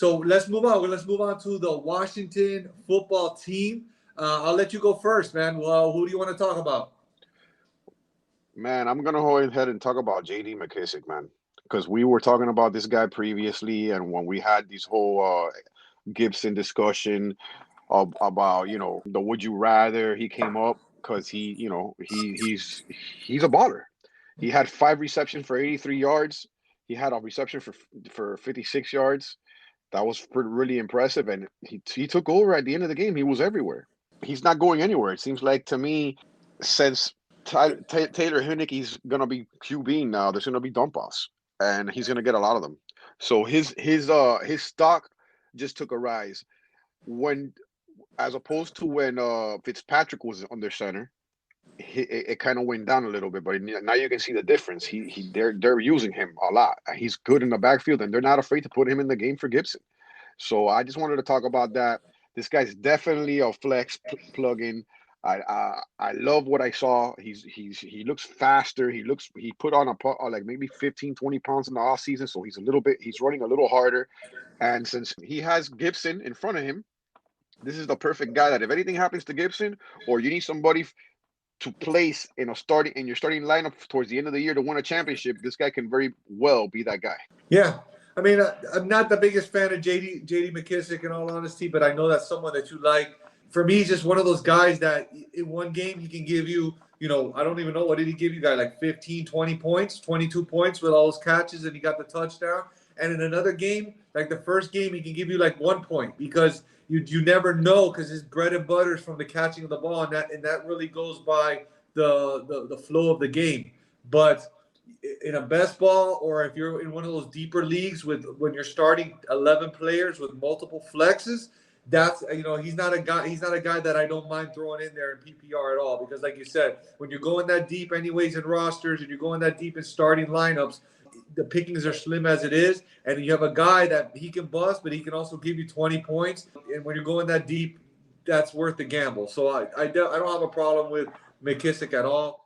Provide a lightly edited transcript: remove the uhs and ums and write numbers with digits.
So let's move on. Let's move on to the Washington football team. I'll let you go first, man. Well, who do you want to talk about? Man, I'm gonna go ahead and talk about JD McKissic, man, because we were talking about this guy previously, and when we had this whole Gibson discussion about the would you rather, he came up because he's a baller. He had 5 receptions for 83 yards. He had a reception for 56 yards. That was really impressive, and he took over at the end of the game. He was everywhere. He's not going anywhere. It seems like to me, since Taylor Heinicke's gonna be QB now, there's gonna be dump offs, and he's gonna get a lot of them. So his stock just took a rise when, as opposed to when Fitzpatrick was under center. It kind of went down a little bit, but now you can see the difference. They're using him a lot. He's good in the backfield, and they're not afraid to put him in the game for Gibson. So I just wanted to talk about that. This guy's definitely a flex plug-in. I love what I saw. He looks faster. He put on like maybe 15, 20 pounds in the off season, so he's running a little harder. And since he has Gibson in front of him, this is the perfect guy that if anything happens to Gibson, or you need somebody to place in your starting lineup towards the end of the year to win a championship, this guy can very well be that guy. Yeah. I mean, I'm not the biggest fan of JD McKissic in all honesty, but I know that's someone that you like. For me, he's just one of those guys that in one game he can give you, I don't even know, what did he give you guys, like 15, 20 points, 22 points with all those catches, and he got the touchdown. And in another game, like the first game, he can give you like 1 point because you never know, because his bread and butter is from the catching of the ball, and that really goes by the flow of the game. But in a best ball, or if you're in one of those deeper leagues when you're starting 11 players with multiple flexes, that's he's not a guy that I don't mind throwing in there in PPR at all, because like you said, when you're going that deep anyways in rosters and you're going that deep in starting lineups, the pickings are slim as it is, and you have a guy that he can bust, but he can also give you 20 points. And when you're going that deep, that's worth the gamble. So I don't have a problem with McKissic at all.